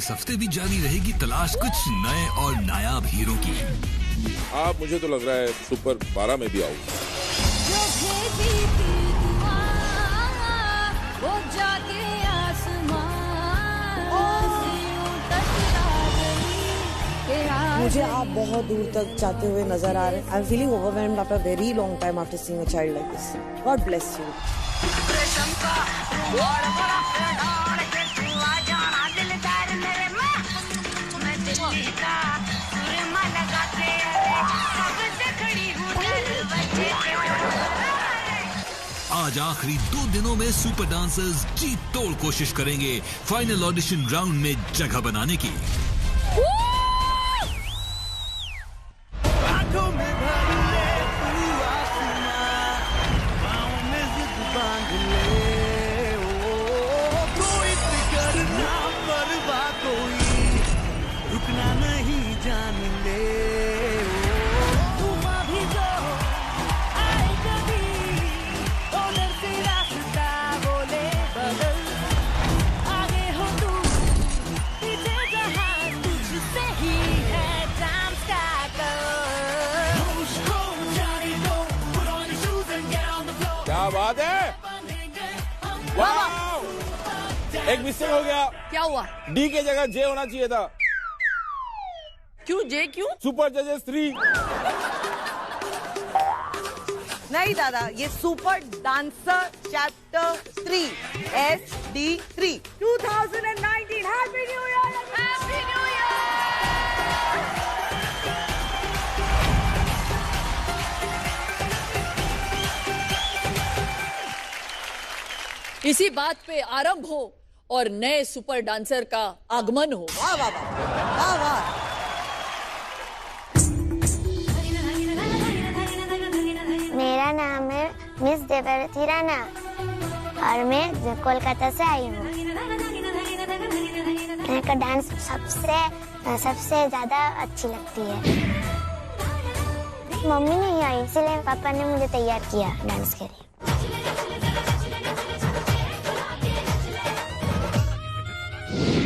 इस हफ्ते भी जारी रहेगी तलाश कुछ नए और नायाब हीरो की। आप मुझे तो लग रहा है सुपर 12 में भी आओ। मुझे आप बहुत दूर तक जाते हुए नजर आ रहे हैं। I am feeling overwhelmed after a very long time after seeing a child like this. God bless you. आज आखिरी 2 दिनों में सुपर डांसर्स जी तोड़ कोशिश करेंगे फाइनल ऑडिशन राउंड में जगह बनाने की। क्या बात है, वाह! एक मिस्टेक हो गया। क्या हुआ? डी के जगह जे होना चाहिए था। क्यों जे क्यों? सुपर जजेस 3। नहीं दादा, ये super dancer chapter 3 SD3 2019। Happy new year. Happy new year. इसी बात पे आरंभ हो और नए सुपर डांसर का आगमन हो। वाह वाह वाह वाह। मेरा नाम है मिस देवरती राणा और मैं कोलकाता से आई हूँ। मेरे को डांस सबसे ज्यादा अच्छी लगती है। मम्मी नहीं आई, इसलिए पापा ने मुझे तैयार किया डांस के लिए।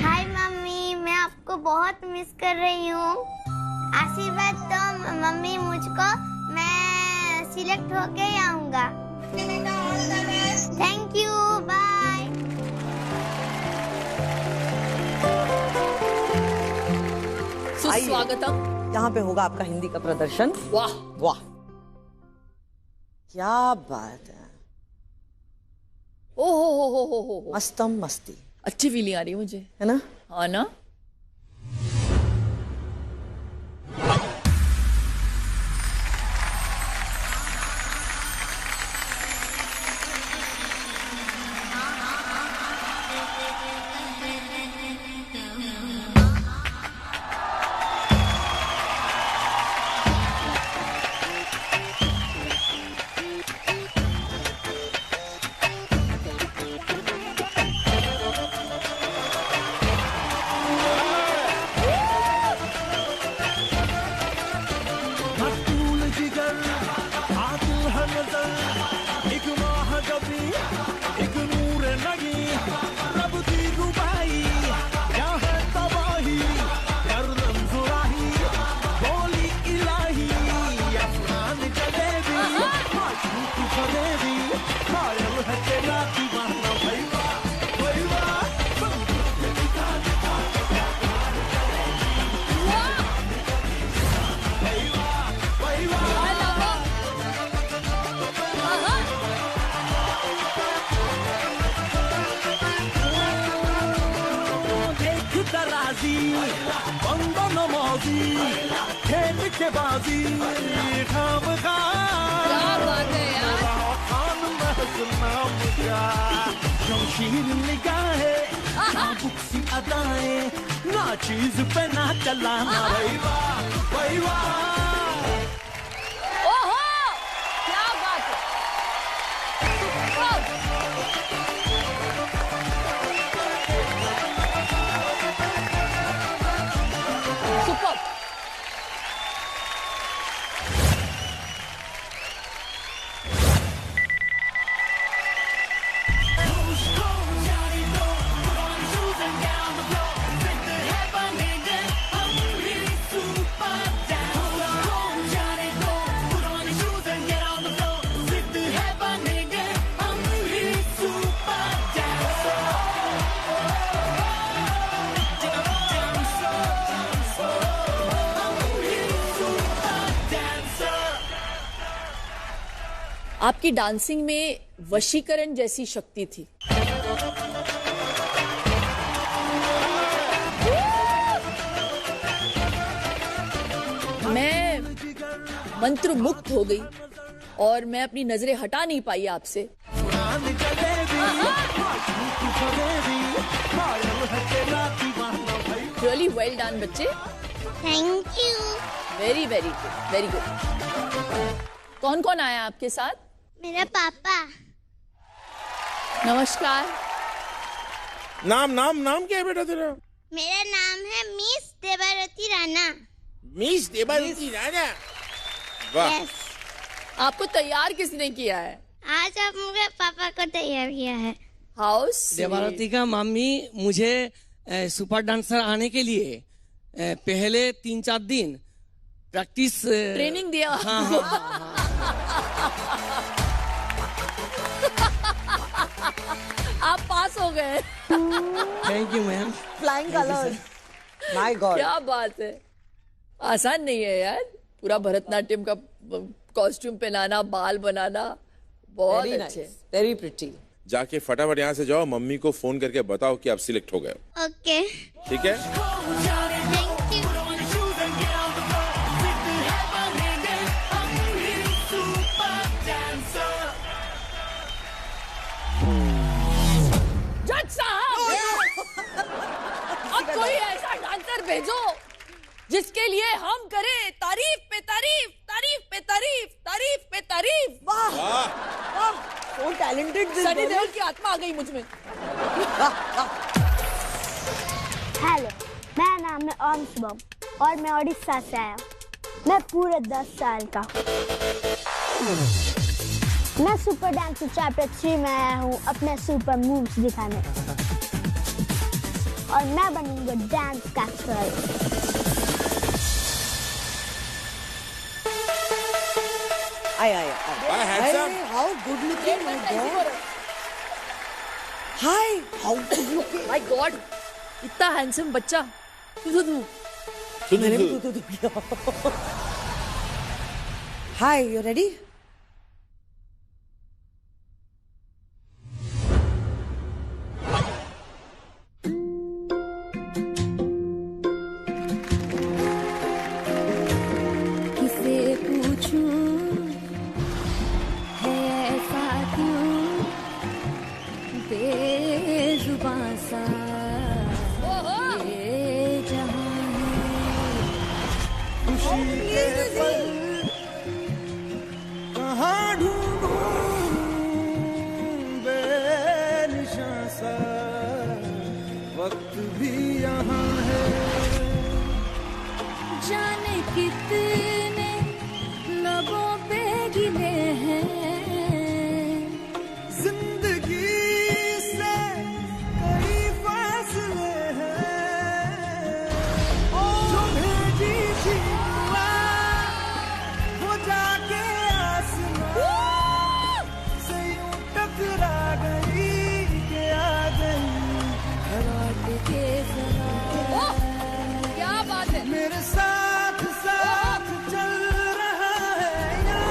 हाय मम्मी, मैं आपको बहुत मिस कर रही हूँ। आशीर्वाद दो मम्मी मुझको, मैं सिलेक्ट होके ही आऊंगा। Thank you, bye. सुस्वागतम। यहाँ पे होगा आपका हिंदी का प्रदर्शन। वाह वाह, क्या बात है। ओहो मस्तम मस्ती। अच्छी फीलिंग आ रही है मुझे, है ना? हाँ ना? खेल के बाजी खाम शमशीर निगाहें सी अदाएं ना चीज पे ना चलाना। वही वाह आपकी डांसिंग में वशीकरण जैसी शक्ति थी। मैं मंत्र मुक्त हो गई और मैं अपनी नजरें हटा नहीं पाई आपसे। रियली वेल डन बच्चे, thank you. Very very good, very good. कौन कौन आया आपके साथ? मेरा पापा। नमस्कार। नाम नाम नाम क्या है बेटा तेरा? मेरा नाम है मिस देवारती राणा। मिस देवारती राणा, वाह। यस। आपको तैयार किसने किया है? आज आप मेरे पापा को तैयार किया है। हाउस देवारती का मम्मी मुझे सुपर डांसर आने के लिए पहले 3-4 दिन प्रैक्टिस ट्रेनिंग दिया। आप पास हो गए। Thank you ma'am. Flying colours, my God. क्या बात है, आसान नहीं है यार। पूरा भरतनाट्यम का कॉस्ट्यूम पहनाना, बाल बनाना, बहुत अच्छे, वेरी प्रिटी। जाके फटाफट यहाँ से जाओ, मम्मी को फोन करके बताओ कि आप सिलेक्ट हो गए हो। ओके। ठीक है? Thank you. जज साहब, अब कोई ऐसा डांसर भेजो जिसके लिए हम करें तारीफ पे तारीफ, तारीफ पे तारीफ, तारीफ पे तारीफ। वाह वाह, so talented। सनी देओल की आत्मा आ गई मुझ में। हेलो, मेरा नाम है ओम शुभम और मैं उड़ीसा से आया हूँ। मैं पूरे 10 साल का हूँ। मैं सुपर डांसर चैप्टर 3 में आया हूँ अपने सुपर मूव्स दिखाने, और मैं बनूंगा डांस कैप्चर। आया Hi, handsome. How good looking, my God. Hi, how good looking, my God, इतना हैंडसम बच्चा। मैंने भी तू किया। हाय, यू रेडी? कहाँ ढूंढूं बेनिशां सा, वक्त भी यहाँ है। जाने कितने लबों पे गिले हैं, जिंदगी से कई फासले हैं। जो भेजी थी दुआ, वो जाके आसमां से यूं टकरा गई कि आ गई लौट के जरा। क्या बात है। मेरे साथ साथ चल रहा है या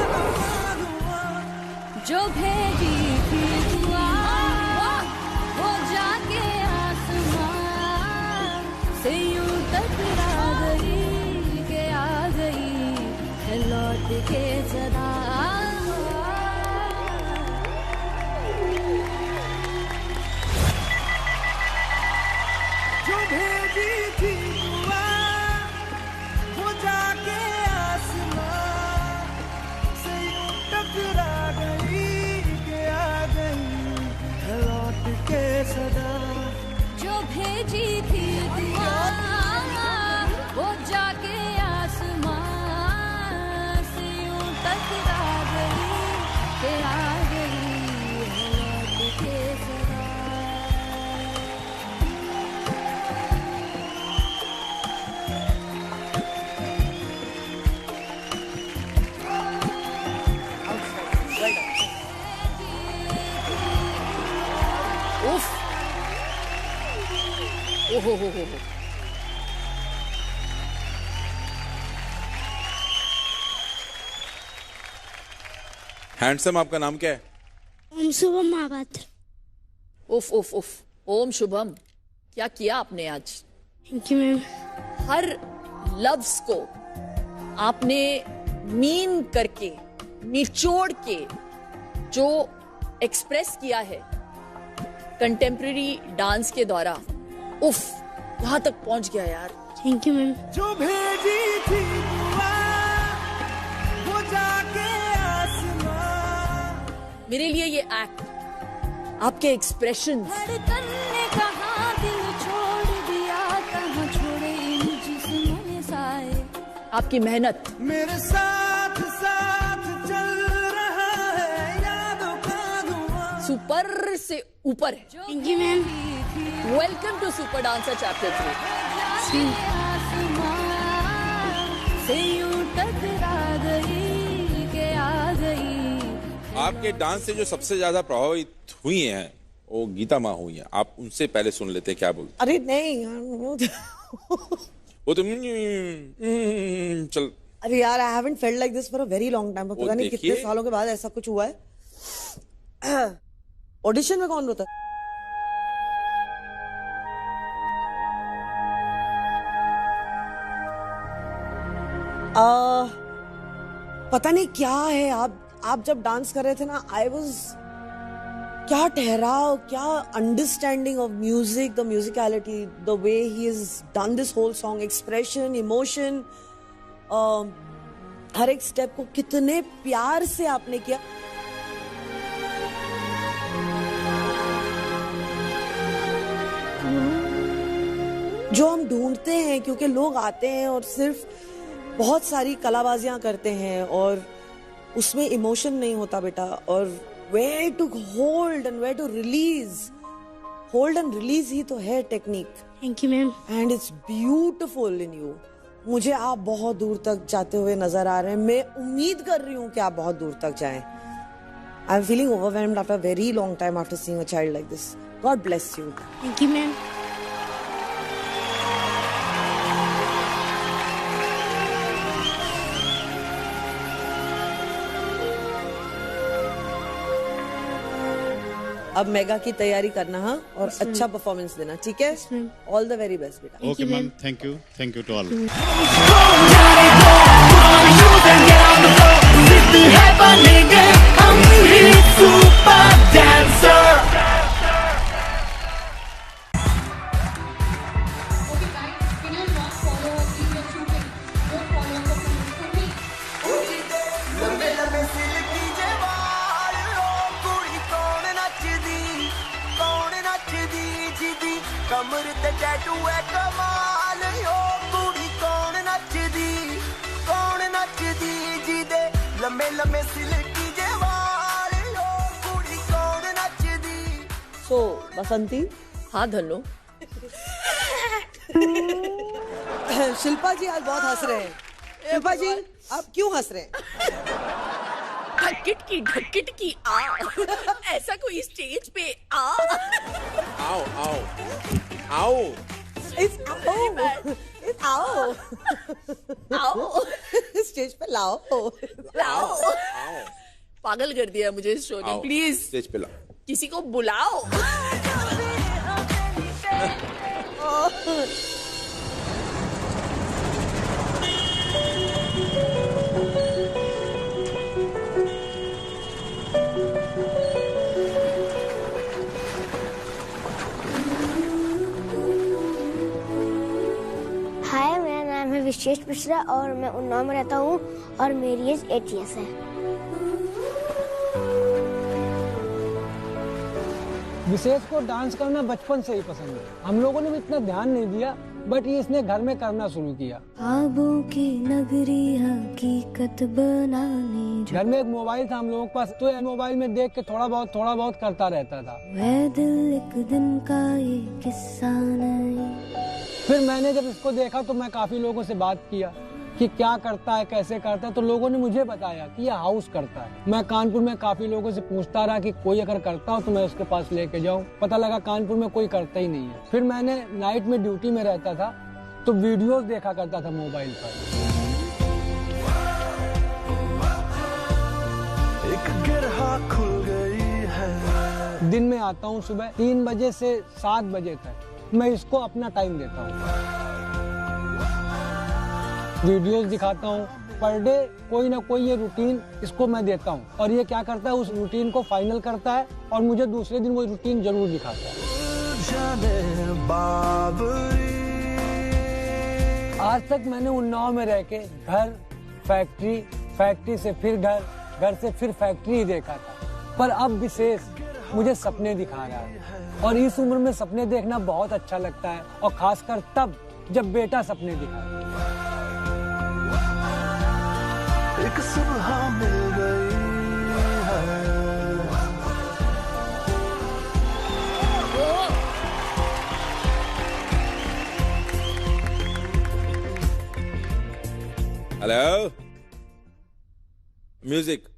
हुआ। जो भेजी थी दुआ, वो जाके आसमां से यूं टकरा गई कि आ गई है लौट के जरा। जो भेजी थी दुआ, वो जाके आसमां से यूं टकरा गई कि आ गई है लौट के सदा। जो भेजी थी दुआ, वो जाके आसमां से यूं टकरा गई कि आ गई है लौट के जरा। उफ, ओहो हो। हैंडसम आपका नाम क्या है? ओम शुभम महापात्र। उफ उफ उफ, ओम शुभम, क्या किया आपने आज? Thank you ma'am. हर लफ्ज को आपने मीन करके, निचोड़ के जो एक्सप्रेस किया है कंटेम्प्रेरी डांस के द्वारा, उफ, यहां तक पहुंच गया यार। Thank you ma'am. जो भेजी थी दुआ वो जाके आसमां। मेरे लिए ये एक्ट, आपके एक्सप्रेशन, धड़कन ने कहा दिल छोड़ दिया, कहाँ छोड़े इन जिस्मों साए। आपकी मेहनत, मेरे साथ साथ चल रहा है यादों का धुआं। सुपर से ऊपर है। Thank you ma'am. Welcome to super dancer chapter 3। से यूं टकरा गई के आ गई। आपके डांस से जो सबसे ज्यादा प्रभावित हुई हैं वो गीता माँ हुई हैं। आप उनसे पहले सुन लेते क्या बोलते? अरे नहीं वो तो चल। अरे यार, I haven't felt like this for a very long time. पता नहीं कितने देखिए। सालों के बाद ऐसा कुछ हुआ है। ऑडिशन में कौन होता है? पता नहीं क्या है। आप जब डांस कर रहे थे ना, आई वाज, क्या ठहराव, क्या understanding of music, the musicality, the way he is done this whole song, expression, emotion, हर एक स्टेप को कितने प्यार से आपने किया। जो हम ढूंढते हैं, क्योंकि लोग आते हैं और सिर्फ बहुत सारी कलाबाजियां करते हैं और उसमें इमोशन नहीं होता बेटा। और where to hold and where to release, hold and release ही तो है technique. Thank you ma'am. And it's beautiful in you. मुझे आप बहुत दूर तक जाते हुए नजर आ रहे हैं। मैं उम्मीद कर रही हूँ कि आप बहुत दूर तक जाएं। I am feeling overwhelmed after very long time after seeing a child like this. God bless you. Thank you ma'am. अब मेगा की तैयारी करना, हाँ, और अच्छा परफॉर्मेंस देना, ठीक है? ऑल द वेरी बेस्ट बेटा। Okay ma'am, thank you to all. कमर ते टैटू है कमाल यो, कुड़ी कौन नचदी जी दे लम्बे लम्बे सिल्की जे वाल यो, कुड़ी कौन नचदी। सो बसंती। हाँ धन्नो। शिल्पा जी आज बहुत हंस रहे हैं। शिल्पा जी आप क्यों हंस रहे हैं? ढक्किट की आ, ऐसा कोई स्टेज पे आ। आओ आओ आओ। आओ आओ स्टेज पे लाओ। लाओ। पागल कर दिया मुझे इस शो ने। प्लीज स्टेज पे लाओ, किसी को बुलाओ। हाय, मेरा नाम है विशेष मिश्रा और मैं उन्नाव में रहता हूँ और मेरी एज 8 इयर्स है। विशेष को डांस करना बचपन से ही पसंद है। हम लोगों ने भी इतना ध्यान नहीं दिया, बट ये इसने घर में करना शुरू किया। ख्वाबों की नगरी हकीकत बनाने। घर में एक मोबाइल था हम लोगों के पास, तो मोबाइल में देख के थोड़ा बहुत करता रहता था। वह दिल एक दिन का ये किस्सा नहीं। फिर मैंने जब इसको देखा तो मैं काफी लोगों से बात किया कि क्या करता है, कैसे करता है, तो लोगों ने मुझे बताया कि ये हाउस करता है। मैं कानपुर में काफी लोगों से पूछता रहा कि कोई अगर करता हो तो मैं उसके पास लेके जाऊं। पता लगा कानपुर में कोई करता ही नहीं है। फिर मैंने नाइट में ड्यूटी में रहता था तो वीडियोस देखा करता था मोबाइल पर। एक दिन में आता हूँ सुबह 3 बजे से 7 बजे तक, मैं इसको अपना टाइम देता हूँ। वीडियोस दिखाता हूँ, पर डे कोई ना कोई ये रूटीन इसको मैं देता हूँ और ये क्या करता है, उस रूटीन को फाइनल करता है और मुझे दूसरे दिन वो रूटीन जरूर दिखाता है। आज तक मैंने उन्नाव में रह के घर, फैक्ट्री, फैक्ट्री से फिर घर, घर से फिर फैक्ट्री ही देखा था, पर अब विशेष मुझे सपने दिखा रहा है और इस उम्र में सपने देखना बहुत अच्छा लगता है और खासकर तब जब बेटा सपने दिखाए। एक सुबह मिल गई है। Hello, music.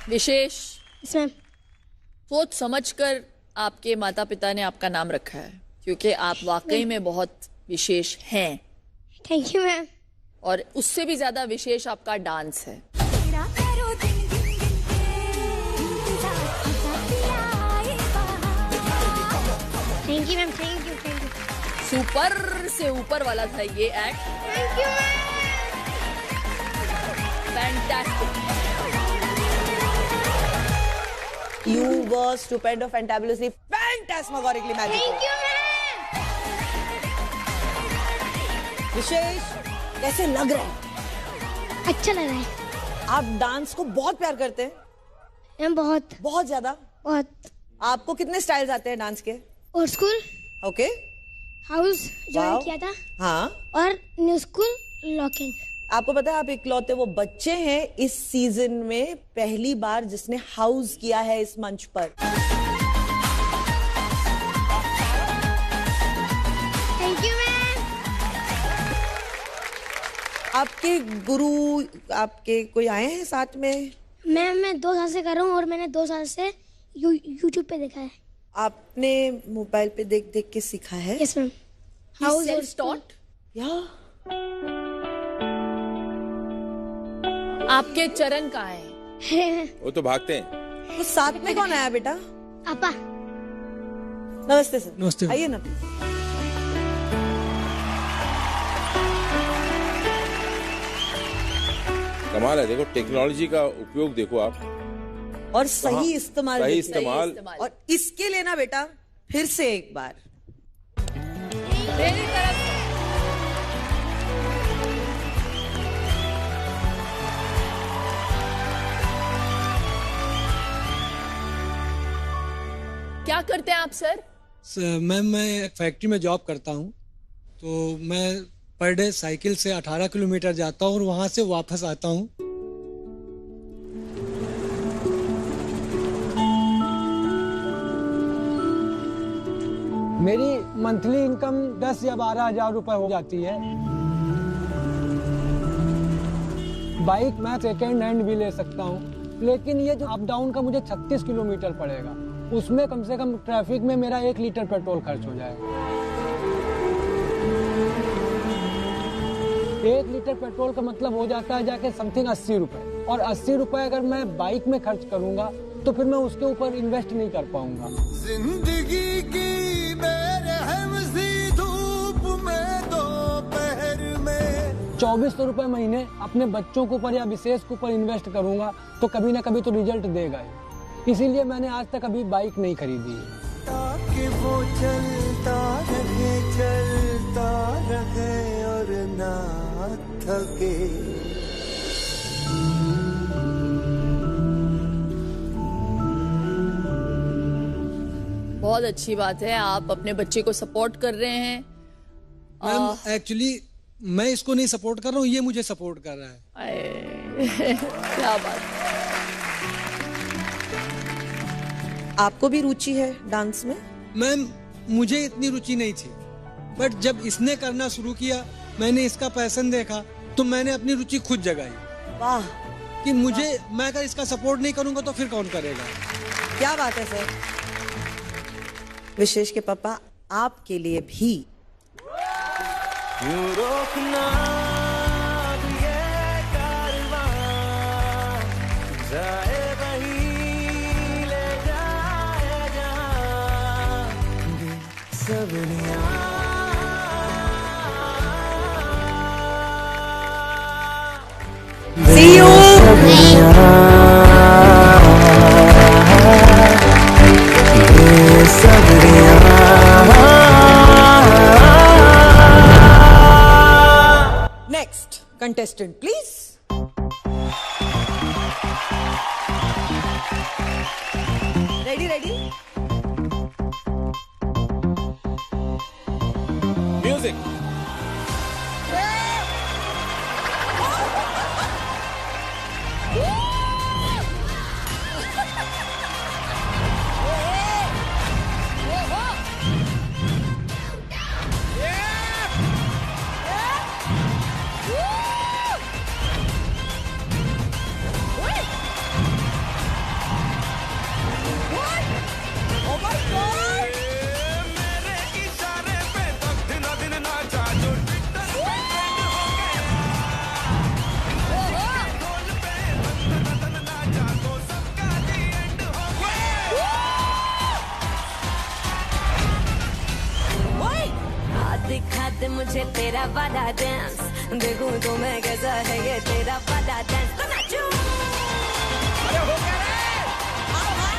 विशेष, सोच समझकर आपके माता पिता ने आपका नाम रखा है क्योंकि आप वाकई में बहुत विशेष हैं। Thank you ma'am. और उससे भी ज्यादा विशेष आपका डांस है। Thank you ma'am, thank you, thank you. Super से ऊपर वाला था ये act. Thank you ma'am. Fantastic. You were stupendo, fantabulously, phantasmagorically magical. Thank you, ma'am. विशेष, कैसे लग रहा है? अच्छा लग रहा है। आप डांस को बहुत प्यार करते हैं? मैम बहुत। बहुत ज्यादा? बहुत। आपको कितने स्टाइल्स आते हैं डांस के? Old school, okay, house join किया था, हाँ, और न्यू स्कूल लॉकिंग। आपको पता है आप इकलौते वो बच्चे हैं इस सीजन में पहली बार जिसने हाउस किया है इस मंच पर। Thank you ma'am. आपके गुरु, आपके कोई आए हैं साथ में? मैम मैं 2 साल से कर रहा हूँ और मैंने 2 साल से यूट्यूब पे देखा है। आपने मोबाइल पे देख देख के सीखा है? Yes ma'am. House self taught? या आपके चरण कहाँ हैं? वो तो भागते हैं। तो साथ में कौन आया बेटा? पापा। नमस्ते सर। नमस्ते। आइए ना। कमाल है, देखो टेक्नोलॉजी का उपयोग देखो आप, और सही इस्तेमाल। सही इस्तेमाल। और इसके लिए ना बेटा फिर से एक बार मेरी तरफ से क्या करते हैं आप सर? मैम मैं एक फैक्ट्री में जॉब करता हूँ, तो मैं पर डे साइकिल से 18 किलोमीटर जाता हूँ और वहाँ से वापस आता हूँ। मेरी मंथली इनकम 10 या 12 हजार रुपए हो जाती है। बाइक मैं सेकेंड हैंड भी ले सकता हूँ, लेकिन ये जो अप डाउन का मुझे 36 किलोमीटर पड़ेगा, उसमें कम से कम ट्रैफिक में मेरा 1 लीटर पेट्रोल खर्च हो जाएगा। 1 लीटर पेट्रोल का मतलब हो जाता है जाके समथिंग 80 रुपए, और 80 रुपए अगर मैं बाइक में खर्च करूंगा तो फिर मैं उसके ऊपर इन्वेस्ट नहीं कर पाऊंगा। जिंदगी की बेरहम सी धूप में दोपहर में 2400 रुपए महीने अपने बच्चों के ऊपर या विशेष के ऊपर इन्वेस्ट करूंगा तो कभी ना कभी तो रिजल्ट देगा ही। इसीलिए मैंने आज तक अभी बाइक नहीं खरीदी है। ताकि वो चलता रहे और ना थके। बहुत अच्छी बात है, आप अपने बच्चे को सपोर्ट कर रहे हैं। मैम एक्चुअली मैं इसको नहीं सपोर्ट कर रहा हूँ, ये मुझे सपोर्ट कर रहा है। क्या बात है। आपको भी रुचि है डांस में? मैम मुझे इतनी रुचि नहीं थी, बट जब इसने करना शुरू किया, मैंने इसका पैशन देखा, तो मैंने अपनी रुचि खुद जगाई। वाह, कि मुझे मैं अगर इसका सपोर्ट नहीं करूंगा तो फिर कौन करेगा। क्या बात है सर। विशेष के पापा आपके लिए भी यूं रोकना ये कारवां जाए वहीं ले जाए जहां सबनिया। See you. Next contestant, please. Ready? Music. दिखा दे मुझे तेरा वाला डांस, देखूं तो मैं कैसा है ये तेरा वाला डांस। तो नाचो। अरे हो गया रे, अब हार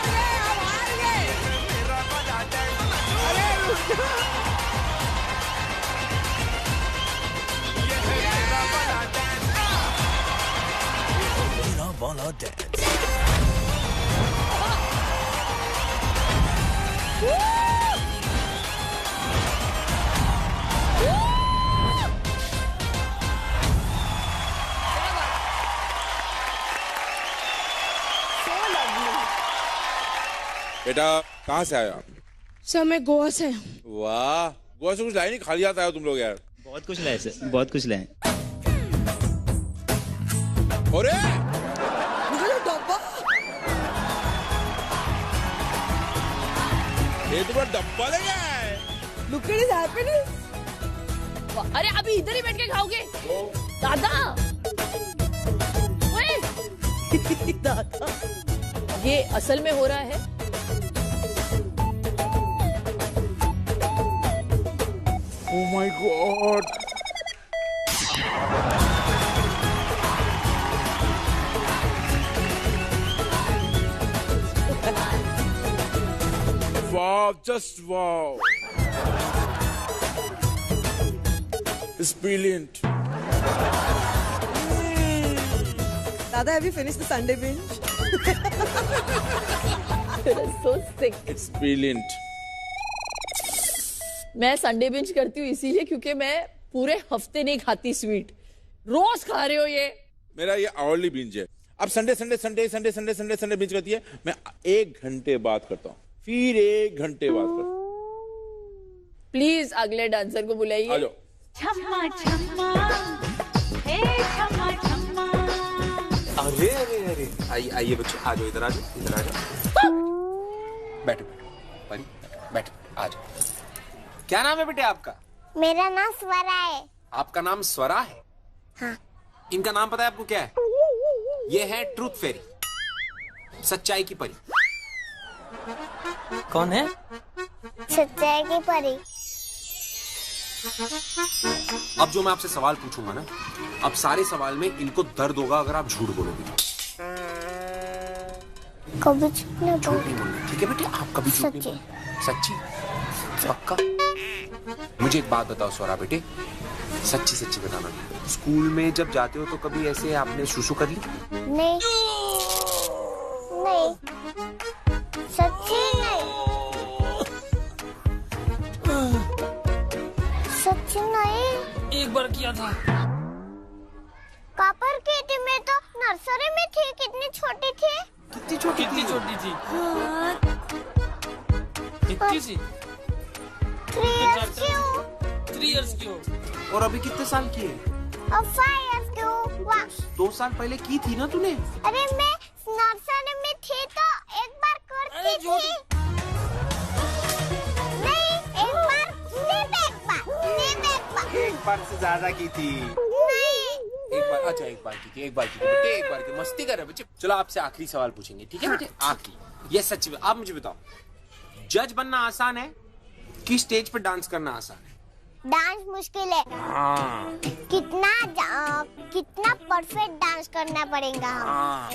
गए। मेरा वाला डांस। अरे ये है मेरा वाला डांस। मेरा वाला डांस। बेटा कहाँ से आया? सर मैं गोवा से। वाह, गोवा से कुछ लाए नहीं, खाली आता है तुम लोग यार। बहुत कुछ लाए सर, बहुत कुछ लाए। अरे ये तो बड़ा डब्बा ले गया है। Look at his happiness. अरे अभी इधर ही बैठ के खाओगे दादा? ओए दादा, ये असल में हो रहा है? Oh my God. Wow, just wow. It's brilliant. Dada, have you finished the Sunday binge? You're so sick. It's brilliant. मैं संडे बिंज करती हूँ इसीलिए क्योंकि मैं पूरे हफ्ते नहीं खाती स्वीट, रोज खा रहे हो ये। मेरा ये आवरली बिंज है। अब संडे बिंज करती है, मैं 1 घंटे बाद करता हूँ, फिर 1 घंटे बाद करता हूँ। प्लीज अगले डांसर को बुलाइए। आ जाओ। छम्मा छम्मा हे छम्मा छम्मा। अरे अरे अरे आइए बच्चों, आ जाओ, इधर आ जाओ, इधर आ जाओ। बैठो बैठो परी, बैठो, आ जाओ। क्या नाम है बेटे आपका? मेरा नाम स्वरा है। आपका नाम स्वरा है? हाँ। इनका नाम पता है आपको क्या है? ये है ट्रूथ फेरी, सच्चाई की परी। कौन है? सच्चाई की परी। अब जो मैं आपसे सवाल पूछूंगा ना, अब सारे सवाल में इनको दर्द होगा अगर आप झूठ बोलोगे। कभी झूठ नहीं बोलना, ठीक है बेटे? आप कभी झूठ नहीं बोलना। सच्ची? पक्का? मुझे एक बात बताओ स्वरा बेटे, सच्ची सच्ची बताना, स्कूल में जब जाते हो तो कभी ऐसे आपने शुशु कर ली? नहीं नहीं, सच्ची नहीं, सच्ची नहीं। एक बार किया था। कापर की थी, मैं तो नर्सरी में थी। कितनी छोटी थी? कितनी छोटी थी? कितनी सी? 3 इयर्स की हो। और अभी कितने साल की है? अब 5 years की हूँ। वाह। 2 साल पहले की थी ना तूने? अरे मैं नर्सरी में थी तो एक बार करती थी। नहीं, एक बार, एक बार से ज्यादा की थी। नहीं। एक बार, अच्छा एक बार की थी बेटे, एक बार की। मस्ती कर रहे बच्चे। चलो आपसे आखिरी सवाल पूछेंगे, ठीक है बेटे? आखिरी, ये सच में आप मुझे बताओ, जज बनना आसान है कि स्टेज पर डांस करना आसान है? डांस मुश्किल है। हाँ। कितना परफेक्ट डांस करना पड़ेगा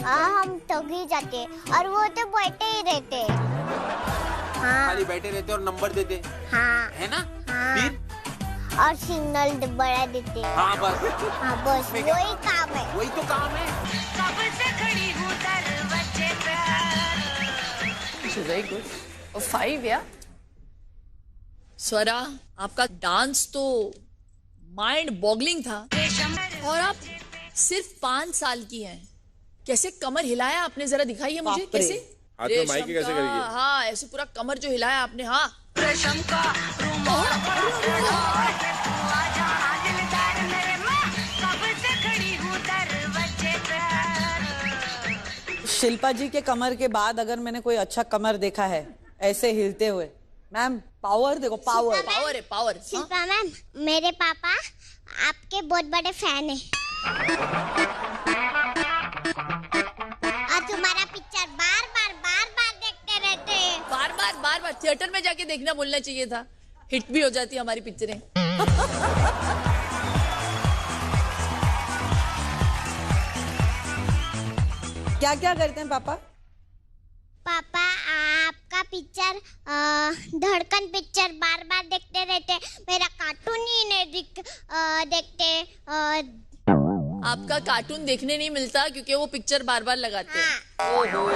हम थक ही जाते, और वो तो बैठे ही रहते। हाँ। खाली बैठे रहते और नंबर देते। हाँ। है ना? हाँ। फिर? और सिग्नल बड़ा देते। हाँ बस। हाँ बस, वही काम है। वही तो काम है। कब से खड़ी हूँ दरवाजे पे। Very good. 5 या स्वरा, आपका डांस तो माइंड बॉगलिंग था, और आप सिर्फ 5 साल की हैं। कैसे कमर हिलाया आपने, जरा दिखाइए मुझे कैसे? हाथ में माइक कैसे करेगी? हाँ, ऐसे पूरा कमर जो हिलाया आपने। हाँ, रेशम का रुमाल कब से खड़ी हूँ दरवाजे पे। शिल्पा जी के कमर के बाद अगर मैंने कोई अच्छा कमर देखा है ऐसे हिलते हुए, मैम पावर देखो, पावर पावर है, पावर। शिल्पा मैम, मेरे पापा आपके बहुत बड़े फैन हैं। और तुम्हारा पिक्चर बार बार देखते रहते हैं। बार बार थिएटर में जाके देखना बोलना चाहिए था, हिट भी हो जाती हमारी पिक्चरें। क्या क्या करते हैं पापा? पापा आपका पिक्चर धड़कन पिक्चर बार बार देखते रहते। मेरा कार्टून ही नहीं देखते। आपका कार्टून देखने नहीं मिलता क्योंकि वो पिक्चर बार बार लगाते हैं। ओहो।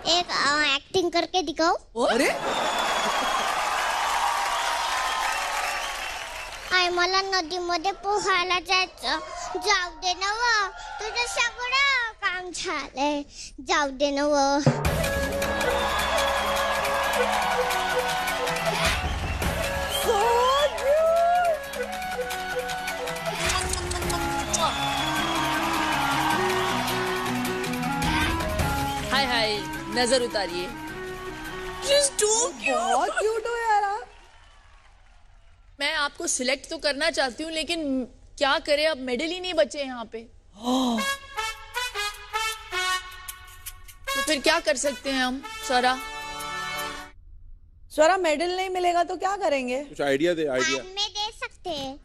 एक एक्टिंग करके दिखाओ। अरे आई मला नदीमध्ये पोहायला जायचं, जाऊ दे ना व, तुझं सगळं काम झालंय, जाऊ दे ना व। हाय हाय, नजर उतारिए। बहुत क्यूट हो यार आप। मैं आपको सिलेक्ट तो करना चाहती हूँ, लेकिन क्या करें, अब मेडल ही नहीं बचे यहाँ पे। तो फिर क्या कर सकते हैं हम? स्वरा, मेडल नहीं मिलेगा तो क्या करेंगे? कुछ आइडिया दे, आइडिया। बाद में दे सकते हैं।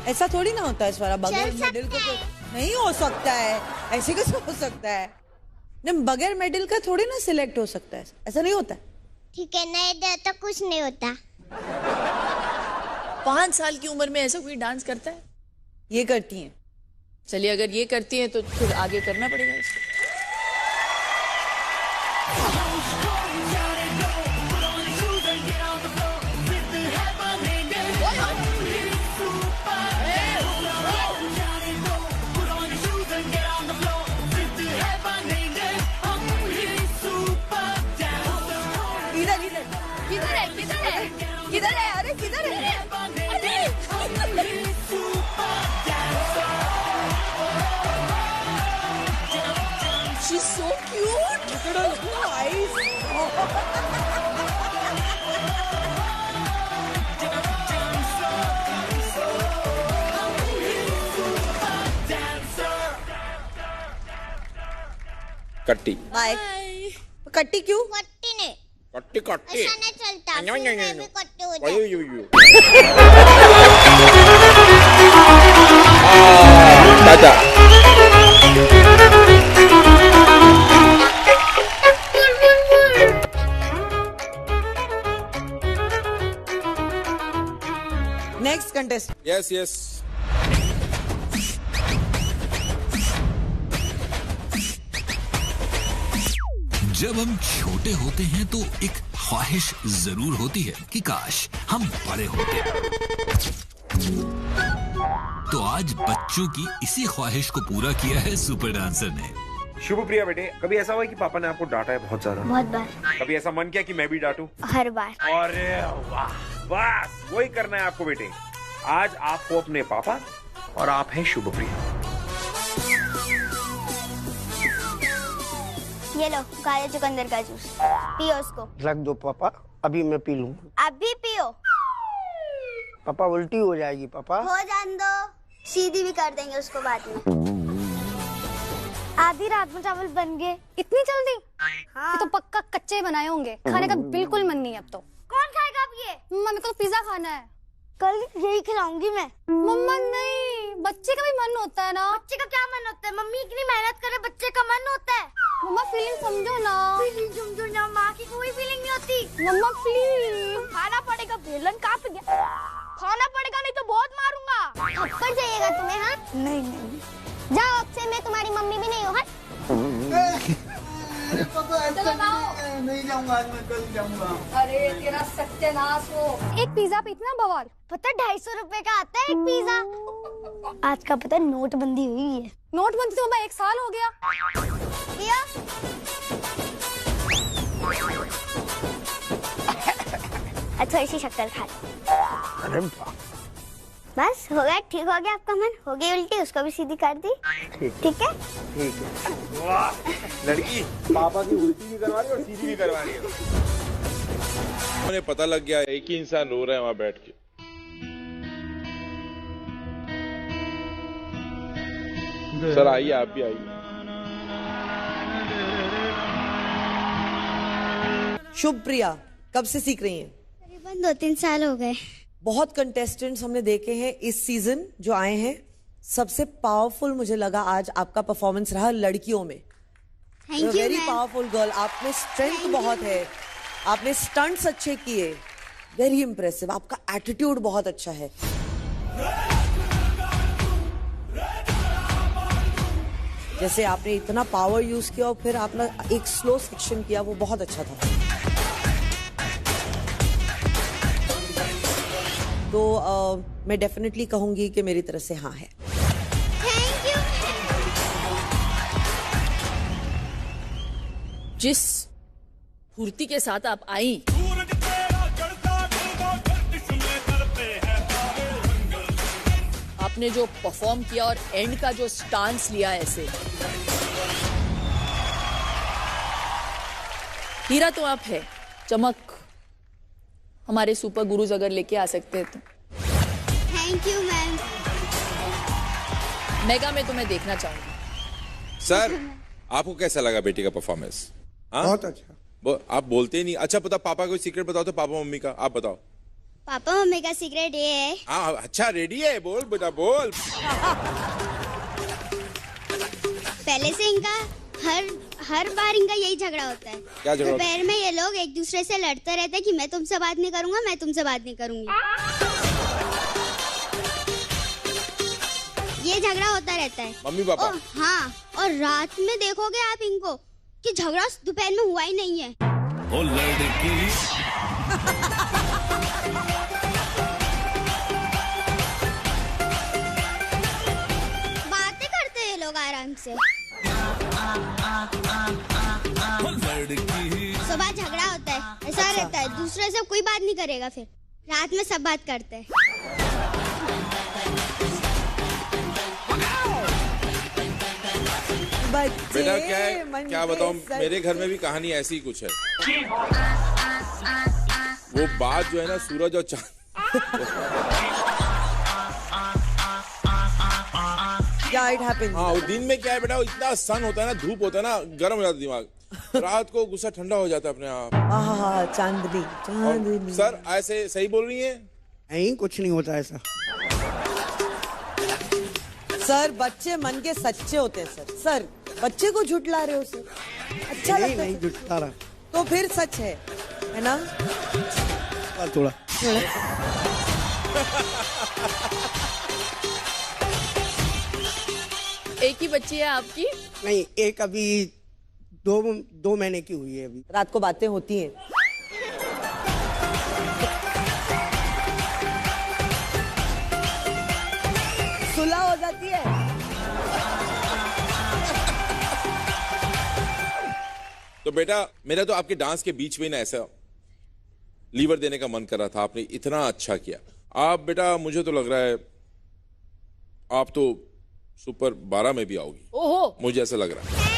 ऐसा थोड़ी ना होता है स्वरा, बगैर मेडल को नहीं हो सकता है। ऐसे कैसे हो सकता है? नहीं, बगैर मेडल का थोड़ी ना सिलेक्ट हो सकता है, ऐसा नहीं होता। ठीक है, नहीं दे तो कुछ नहीं होता। 5 साल की उम्र में ऐसा कोई डांस करता है? ये करती हैं। चलिए, अगर ये करती हैं तो फिर आगे करना पड़ेगा इसको। किधर है? अरे किधर है? She's so cute. Look at her eyes. कट्टी। बाय। कट्टी क्यों? कट्टी ने कट्टी कट्टी ऐसा नहीं चलता, न्यो, न्यो, न्यो, मैं न्यो। भी कट्टी हो वही, जाऊं। वही, वही। Tata. Next contest. Yes yes. जब हम छोटे होते हैं तो एक ख्वाहिश जरूर होती है कि काश हम बड़े होते। तो आज बच्चों की इसी ख्वाहिश को पूरा किया है सुपर डांसर ने। शुभप्रिया बेटे, कभी ऐसा हुआ है कि पापा ने आपको डांटा है बहुत ज्यादा? बहुत बार। कभी ऐसा मन किया कि मैं भी डांटूं? हर बार। अरे वाह, बस वही करना है आपको बेटे। आज आप हो अपने पापा और आप हैं शुभप्रिया। ये लो काले चुकंदर का जूस, पियो उसको। रख दो पापा, अभी मैं पी लूँ। अभी पियो। पापा उल्टी हो जाएगी पापा। हो जान दो, सीधी भी कर देंगे उसको बाद में। आधी रात में चावल बन गए इतनी जल्दी? हाँ। ये तो पक्का कच्चे बनाए होंगे, खाने का बिल्कुल मन नहीं है अब तो। कौन खाएगा अब ये? मम्मा मेरे को पिज्जा खाना है। कल यही खिलाऊंगी मैं। मम्मा नहीं, बच्चे का भी मन होता है ना। बच्चे का क्या मन होता है? मम्मी इतनी मेहनत करे, बच्चे का मन होता है। मम्मा फीलिंग समझो ना। फीलिंग समझो ना, माँ की कोई फीलिंग नहीं होती। मम्मा प्लीज। खाना पड़ेगा, बेलन कहाँ पे गया? खाना पड़ेगा नहीं तो बहुत मारूंगा। थप्पड़ चाहिएगा तुम्हें? हाँ नहीं नहीं, जाओ अब से मैं तुम्हारी मम्मी भी नहीं हूँ। नहीं जाऊंगा आज, मैं कल जाऊंगा। अरे तेरा सत्यानाश हो। एक पिज्जा पे इतना बवाल। पता 250 रुपए का आता है एक पिज्जा। आज का पता नोटबंदी हुई है। नोटबंदी तो 1 साल हो गया। पिया? थोड़ी सी शक्कर खा लो। अरे वाह। बस हो गया, ठीक हो गया आपका मन? हो गई उल्टी, उसको भी सीधी कर दी। ठीक है? ठीक है। वाह, लड़की पापा की उल्टी भी करवा रही है और सीधी भी करवा रही है। मुझे पता लग गया एक ही इंसान रो रहा है वहां बैठ के। सर आइए, आप भी आइए। शुभप्रिया कब से सीख रही हैं? करीबन 2-3 साल हो गए। बहुत कंटेस्टेंट्स हमने देखे हैं इस सीजन जो आए हैं, सबसे पावरफुल मुझे लगा आज आपका परफॉर्मेंस रहा लड़कियों में। Thank you very powerful girl, आप में स्ट्रेंथ बहुत है, आपने स्टंट्स अच्छे किए, वेरी इंप्रेसिव, आपका एटीट्यूड बहुत अच्छा है। जैसे आपने इतना पावर यूज किया और फिर आपने एक स्लो सेक्शन किया, वो बहुत अच्छा था। तो मैं डेफिनेटली कहूंगी कि मेरी तरफ से हाँ है। Thank you. जिस फुर्ती के साथ आप आई, आपने जो परफॉर्म किया और एंड का जो स्टांस लिया ऐसे, हीरा तो आप है, चमक हमारे सुपर गुरुज अगर लेके आ सकते हैं तो। Thank you ma'am. मेगा में तुम्हें देखना चाहूंगी। सर आपको कैसा लगा बेटी का परफॉर्मेंस? बहुत अच्छा। आप बोलते ही नहीं। अच्छा पता, पापा को सीक्रेट बताओ तो, पापा मम्मी का आप बताओ। पापा मम्मी का सीक्रेट ये है। हाँ अच्छा, रेडी है, बोल बेटा बोल। पहले से इनका हर बार इनका यही झगड़ा होता है। क्या झगड़ा? दोपहर में ये लोग एक दूसरे से लड़ते रहते हैं कि मैं तुमसे बात नहीं करूंगा, मैं तुमसे बात नहीं करूंगी। पहले झगड़ा होता रहता है मम्मी पापा। हाँ, और रात में देखोगे आप इनको कि झगड़ा दोपहर में हुआ ही नहीं है। ओ लड़की बातें करते हैं लोग आराम से। सुबह झगड़ा होता है, ऐसा रहता है, दूसरे से कोई बात नहीं करेगा, फिर रात में सब बात करते हैं। बेटा क्या है, क्या बताऊं, मेरे घर में भी कहानी ऐसी ही कुछ है। वो बात जो है ना, सूरज और चांद। क्या इट हैपेंस। हाँ, दिन में क्या है बेटा, इतना सन होता है ना, धूप होता है ना, गर्म हो जाता है दिमाग, रात को गुस्सा ठंडा हो जाता है अपने आप। चांदनी चांदनी। सर ऐसे सही बोल रही है? नहीं, कुछ नहीं होता ऐसा। सर बच्चे मन के सच्चे होते हैं सर। सर बच्चे को झुठला रहे हो सर, अच्छा लगता है? नहीं झुठला रहा तो फिर सच है ना? थोड़ा एक ही बच्ची है आपकी? नहीं, एक अभी दो महीने की हुई है। अभी रात को बातें होती हैं? सुलह हो जाती है? तो बेटा मेरा तो आपके डांस के बीच में ना ऐसा लीवर देने का मन कर रहा था, आपने इतना अच्छा किया। आप बेटा, मुझे तो लग रहा है आप तो सुपर 12 में भी आओगी। ओहो, मुझे ऐसा लग रहा है।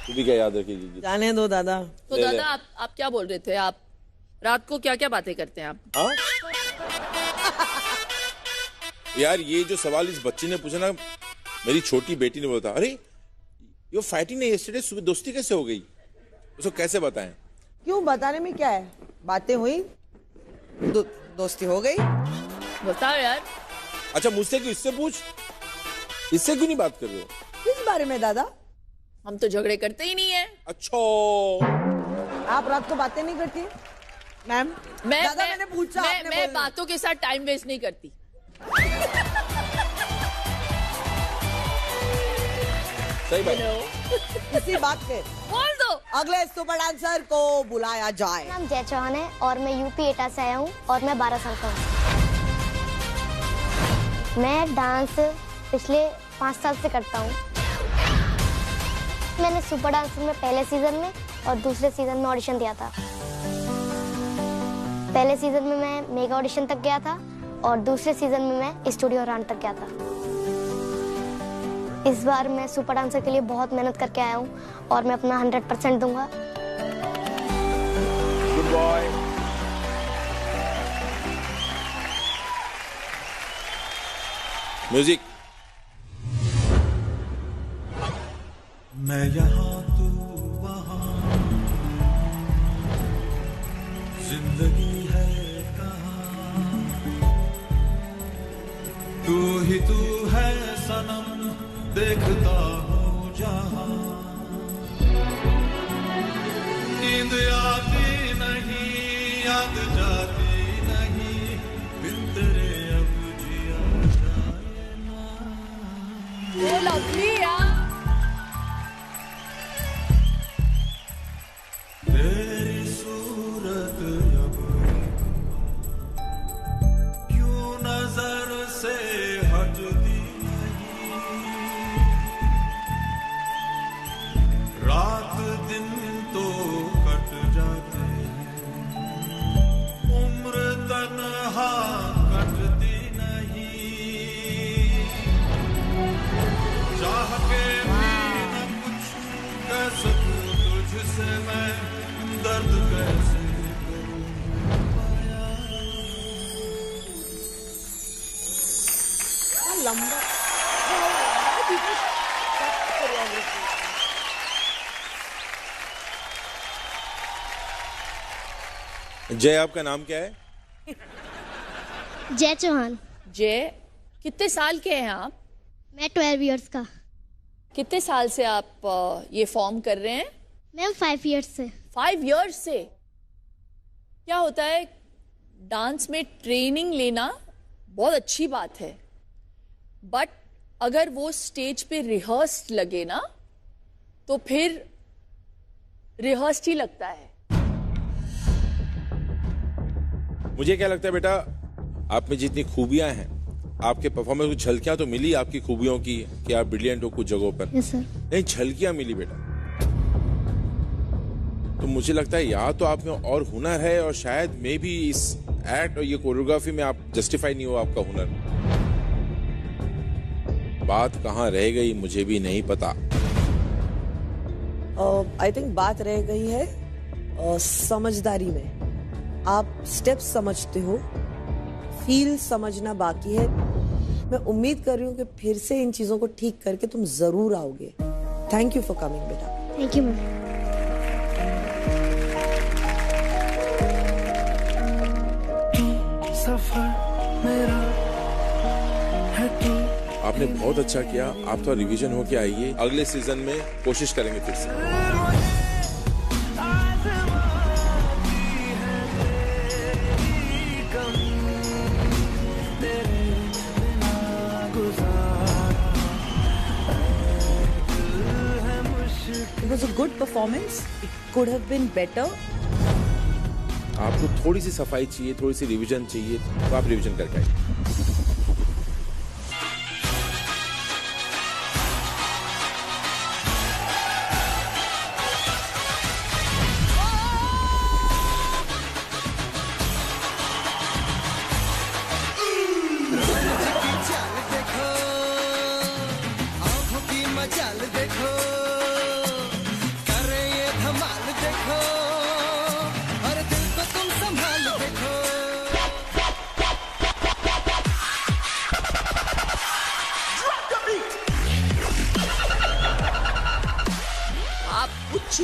तू भी क्या याद रखेगी? जाने दो दादा। तो दादा आप क्या बोल रहे थे? आप रात को क्या क्या बातें करते हैं आप? हाँ? यार ये जो सवाल इस बच्ची ने पूछा ना, मेरी छोटी बेटी ने बोला, अरे यो फाइटिंग ने यस्टरडे सुबह दोस्ती कैसे हो गई, उसको कैसे बताएं? क्यों बताने में क्या है, बातें हुई, दोस्ती हो गई। बताओ यार। अच्छा मुझसे क्यों, इससे पूछ, इससे क्यों नहीं बात कर रहे हो? किस बारे में दादा? हम तो झगड़े करते ही नहीं है। अच्छा, आप रात को बातें नहीं करती मैम? मैंने पूछा, मैं बातों के साथ टाइम वेस्ट नहीं करती। सही बात। इसी बात पे बोल दो, अगले सुपर डांसर को बुलाया जाए। मेरा नाम जय चौहान है और मैं यूपी एटा से आया हूँ और मैं 12 साल का हूँ। मैं डांस पिछले 5 साल से करता हूँ। मैंने सुपर डांसर में पहले सीजन में और दूसरे सीजन में ऑडिशन दिया था। पहले सीजन में मैं मेगा ऑडिशन तक गया था और दूसरे सीजन में मैं स्टूडियो राउंड तक गया था। इस बार मैं सुपर डांसर के लिए बहुत मेहनत करके आया हूँ और मैं अपना 100% दूंगा। Good boy. म्यूजिक। मैं यहाँ तू वहाँ, जिंदगी है कहाँ, तू है सनम, देखता हूँ जहाँ, नींद आती नहीं, याद जाती नहीं, बिन तेरे अब जिया जाए ना। वो लवली यार। तेरी सूरत अब क्यों नजर से हटती नहीं, रात दिन तो कट जाते हैं, लंबा जय, आपका नाम क्या है? जय चौहान। जय, कितने साल के हैं आप? मैं 12 इयर्स का। कितने साल से आप ये फॉर्म कर रहे हैं? मैम 5 इयर्स से। 5 इयर्स से? क्या होता है, डांस में ट्रेनिंग लेना बहुत अच्छी बात है, बट अगर वो स्टेज पे रिहर्स्ड लगे ना तो फिर रिहर्स्ड ही लगता है। मुझे क्या लगता है बेटा, आप में जितनी खूबियां हैं, आपके परफॉर्मेंस में झलकियां तो मिली आपकी खूबियों की कि आप ब्रिलियंट हो कुछ जगहों पर। Yes sir. नहीं, झलकियां मिली बेटा। तो मुझे लगता है या तो आप में और हुनर है, और शायद मे भी इस एक्ट और ये कोरियोग्राफी में आप जस्टिफाई नहीं हो आपका हुनर। बात कहाँ रह गई मुझे भी नहीं पता। आई थिंक बात रह गई है समझदारी में। आप स्टेप्स समझते हो, फील समझना बाकी है। मैं उम्मीद कर रही हूँ कि फिर से इन चीजों को ठीक करके तुम जरूर आओगे। थैंक यू फॉर कमिंग बेटा। Thank you ma'am. सफर मेरा है तू। आपने बहुत अच्छा किया। आप तो रिवीजन होके आइए, अगले सीजन में कोशिश करेंगे फिर से। It was a good performance. It could have been better. आपको थोड़ी सी सफाई चाहिए, थोड़ी सी रिवीजन चाहिए, तो आप रिवीजन करके आइए।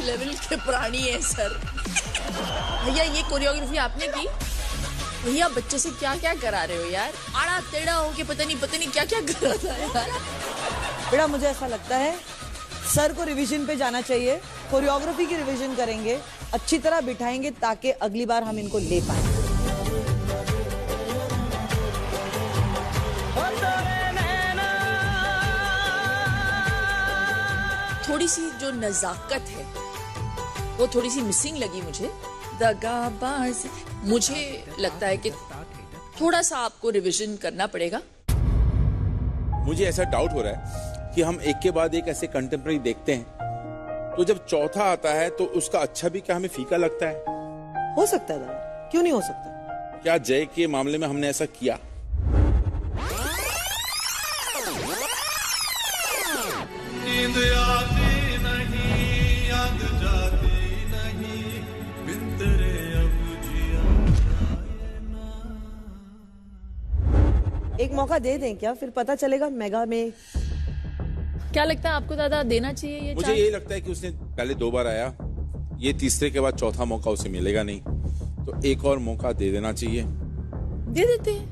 लेवल के प्राणी है सर। भैया ये कोरियोग्राफी आपने की? भैया बच्चे से क्या क्या करा रहे हो यार? आड़ा टेढ़ा होके पता नहीं क्या क्या कर रहा था यार। बेटा मुझे ऐसा लगता है सर को रिवीजन पे जाना चाहिए। कोरियोग्राफी की रिवीजन करेंगे, अच्छी तरह बिठाएंगे ताकि अगली बार हम इनको ले पाए। थोड़ी सी जो नजाकत है वो थोड़ी सी मिसिंग लगी मुझे। दगाबाज, मुझे लगता है कि थोड़ा सा आपको रिवीजन करना पड़ेगा। मुझे ऐसा डाउट हो रहा है कि हम एक के बाद एक ऐसे कंटेम्प्रेरी देखते हैं, तो जब चौथा आता है तो उसका अच्छा भी क्या हमें फीका लगता है? हो सकता है दादा, क्यों नहीं हो सकता? क्या जय के मामले में हमने ऐसा किया? नींद आती नहीं, याद जाती नहीं, बिन तेरे अब जिया ना। एक मौका दे दें क्या? फिर पता चलेगा मेगा में। क्या लगता है आपको दादा, देना चाहिए ये? मुझे यही लगता है कि उसने पहले 2 बार आया, ये तीसरे के बाद चौथा मौका उसे मिलेगा नहीं, तो एक और मौका दे देना चाहिए। दे देते हैं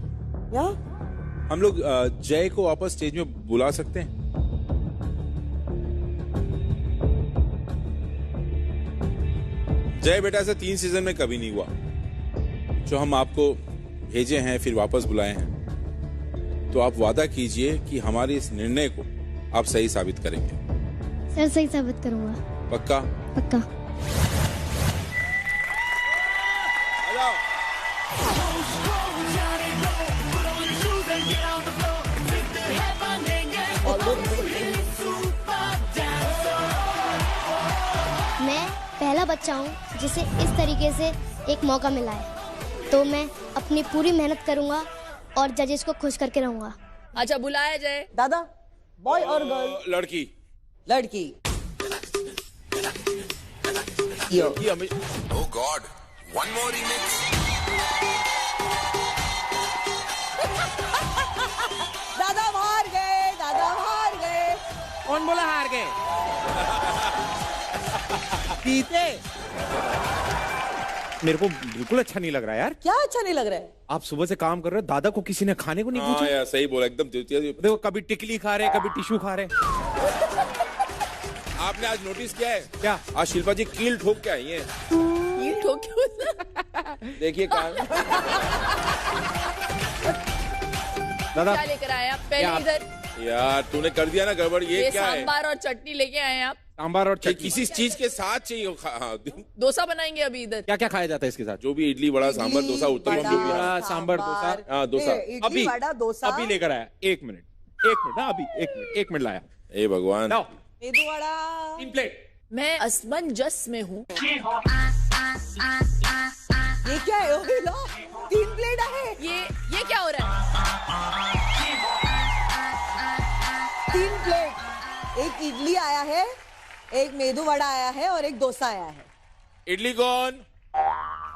या हम लोग जय को वापस स्टेज में बुला सकते हैं। जय बेटा, ऐसा 3 सीजन में कभी नहीं हुआ जो हम आपको भेजे हैं फिर वापस बुलाए हैं। तो आप वादा कीजिए कि हमारे इस निर्णय को आप सही साबित करेंगे। सर सही साबित करूंगा। पक्का? पक्का। मैं पहला बच्चा हूँ जिसे इस तरीके से एक मौका मिला है, तो मैं अपनी पूरी मेहनत करूंगा और जजेस को खुश करके रहूंगा। अच्छा बुलाया जाए। दादा, बॉय और गर्ल? लड़की। लड़की। Oh God, one more remix. दादा बाहर, कौन बोला हार गए? जीते। मेरे को बिल्कुल अच्छा नहीं लग रहा यार। क्या अच्छा नहीं लग रहा है? आप सुबह से काम कर रहे हो, दादा को किसी ने खाने को नहीं पूछा? यार सही बोला एकदम। देखो कभी टिकली खा रहे, कभी टिश्यू खा रहे। आपने आज नोटिस किया है क्या? आज शिल्पा जी कील ठोक के आई हैं। कील ठोक के? देखिए काम। दादा क्या लेकर आए आप? पहले इधर यार तूने कर दिया ना गड़बड़। ये क्या है? सांबार और चटनी लेके आए हैं आप। सांबार और चटनी किसी चीज के साथ चाहिए। हाँ। डोसा बनाएंगे अभी इधर। क्या क्या खाया जाता है इसके साथ? जो भी इडली वड़ा सांबर डोसा उत्तम सांबर डोसा। हाँ डोसा अभी अभी लेकर आया। एक मिनट ना, अभी एक मिनट लाया। ए भगवान। मेदू वड़ा 3 प्लेट। मैं असमंजस में हूँ। ये क्या है? 3 प्लेट है। ये क्या हो रहा है? 3 प्लेट। एक इडली आया है, एक मेदू वड़ा आया है और एक डोसा आया है। इडली कौन?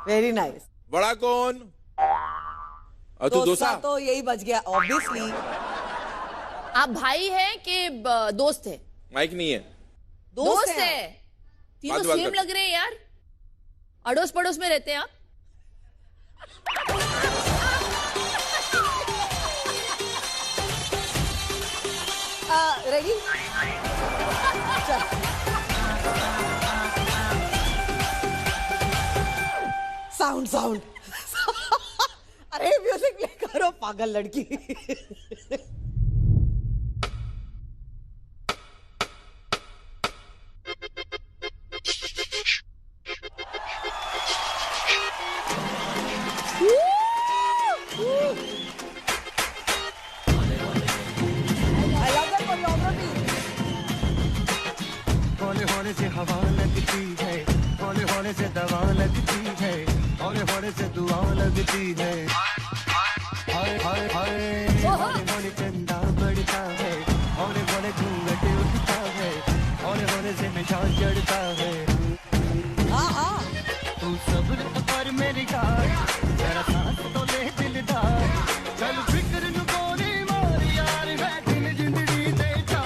Very nice. वड़ा कौन? और तू डोसा? तो यही बच गया ऑब्वियसली। आप भाई हैं कि दोस्त है? माइक नहीं है। दोस्त है। तीनों सेम लग रहे हैं यार। अड़ोस पड़ोस में रहते हैं आप? रेडी? साउंड। अरे म्यूजिक प्ले करो पागल लड़की। होने से हवा लगती है, होने से दवा लगती है, होने से दुआ लगती है। होने चंदा बढ़ता है, होने घूंघट उठता है, होने से नशा चढ़ता है। तू सब्र कर मेरी कार, जरा सांस तो ले दिलदार, चल फिक्र न कोरी मार यार, बैठन जिंदगी दे जा।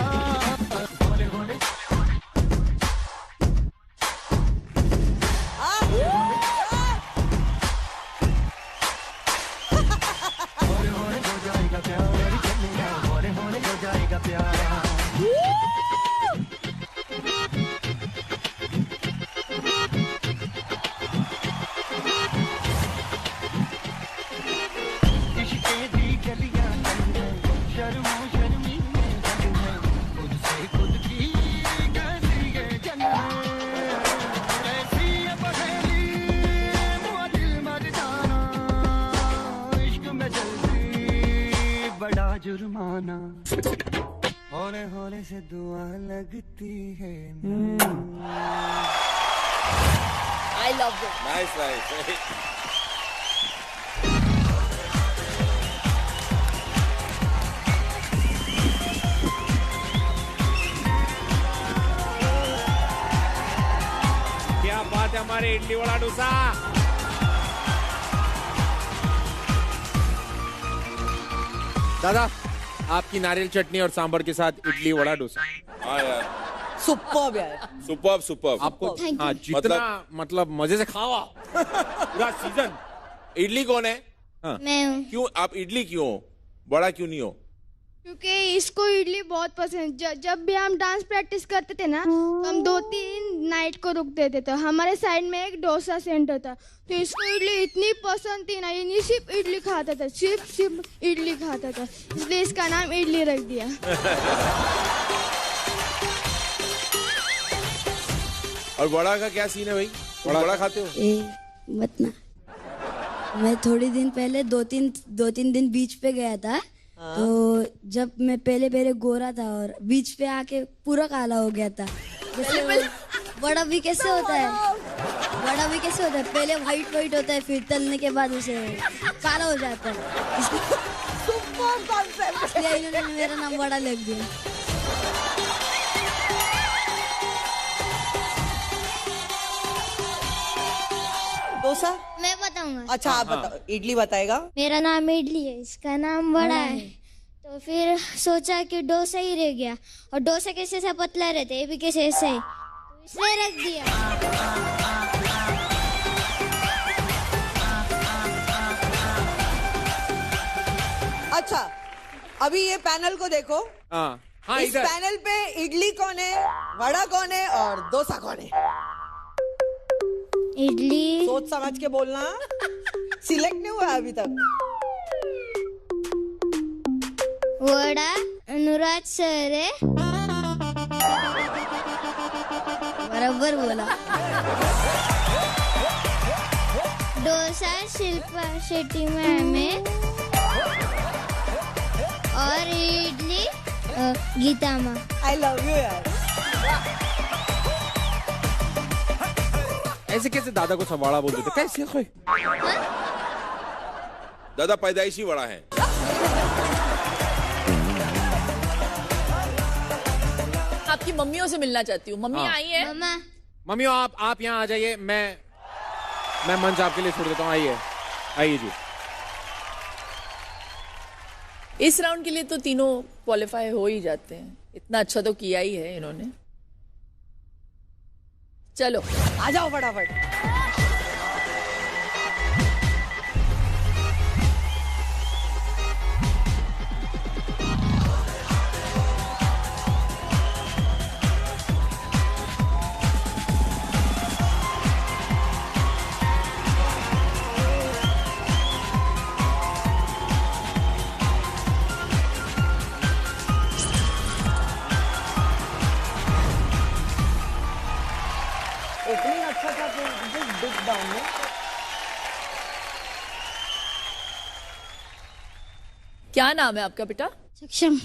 जुर्माना होने से दुआ लगती है। I love it. Nice. क्या बात है हमारे इडली वड़ा डोसा। दादा आपकी नारियल चटनी और सांभर के साथ इडली वड़ा डोसा। हाँ यार सुपर्ब यार। सुपर्ब। आपको हाँ जितना मतलब मजे से खाओ पूरा सीजन। इडली कौन है? हाँ। मैं हूँ। क्यों आप इडली क्यों हो, बड़ा क्यों नहीं हो? क्योंकि इसको इडली बहुत पसंद। जब भी हम डांस प्रैक्टिस करते थे ना, तो हम 2-3 नाइट को रुक देते थे। हमारे साइड में एक डोसा सेंटर था, तो इसको इडली इतनी पसंद थी ना, ये नहीं सिर्फ इडली खाता था, सिर्फ इडली खाता था, इसलिए इसका नाम इडली रख दिया। और बड़ा का क्या सीन है भाई? बड़ा खाते हो? मत ना। मैं थोड़ी दिन पहले 2-3 दिन बीच पे गया था। तो जब मैं पहले गोरा था और बीच पे आके पूरा काला हो गया था। बड़ा भी कैसे होता है? पहले वाइट होता है, फिर तलने के बाद उसे काला हो जाता है। इसलिए इन्होंने मेरा नाम बड़ा लिख दिया। डोसा मैं बताऊंगा। अच्छा आप बताओ। इडली बताएगा। मेरा नाम इडली है, इसका नाम बड़ा है। तो फिर सोचा कि डोसा ही रह गया और डोसा कैसे ऐसा पतला रहता है, ये भी कैसे ऐसे ही, तो इसलिए रख दिया। अच्छा, अभी ये पैनल को देखो। हाँ, इस पैनल पे इडली कौन है, वड़ा कौन है और डोसा कौन है? इडली। सोच समझ के बोलना, सिलेक्ट नहीं हुआ अभी तक। वड़ा अनुराग सर है, बराबर बोला। डोसा शिल्पा शेट्टी मैम है और इडली गीता माँ। आई लव यू यार। ऐसे कैसे दादा को सवाड़ा बोल देते, कैसे कोई? दादा पैदाइशी वड़ा है। आपकी मम्मियों से मिलना चाहती हूँ। मम्मी आई है? मम्मियों आप यहाँ आ जाइए, मैं मंच आपके लिए छोड़ देता हूँ। आइए जी। इस राउंड के लिए तो तीनों क्वालिफाई हो ही जाते हैं, इतना अच्छा तो किया ही है इन्होंने। चलो आ जाओ फटाफट। ओपनिंग अच्छा था, फिर बिग डाउन में। क्या नाम है आपका बेटा? सक्षम।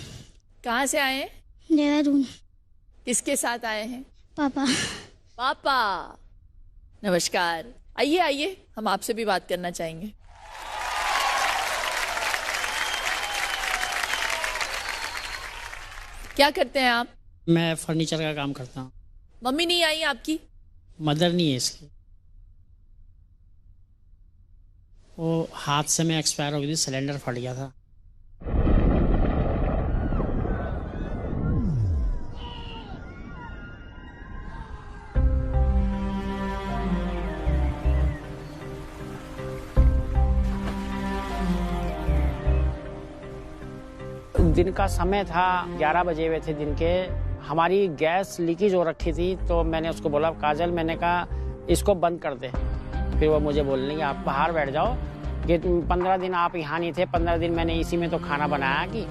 कहाँ से आए हैं? देहरादून। किसके साथ आए हैं? पापा। पापा नमस्कार। आइए आइए, हम आपसे भी बात करना चाहेंगे। क्या करते हैं आप? मैं फर्नीचर का काम करता हूँ। मम्मी नहीं आई आपकी? मदर नहीं है इसकी, वो हादसे में एक्सपायर हो गई थी, सिलेंडर फट गया था। दिन का समय था, 11 बजे हुए थे दिन के। हमारी गैस लीकेज हो रखी थी, तो मैंने उसको बोला काजल, मैंने कहा इसको बंद कर दे। फिर वो मुझे बोलने लगी आप बाहर बैठ जाओ, कि 15 दिन आप यहाँ नहीं थे, 15 दिन मैंने इसी में तो खाना बनाया। कि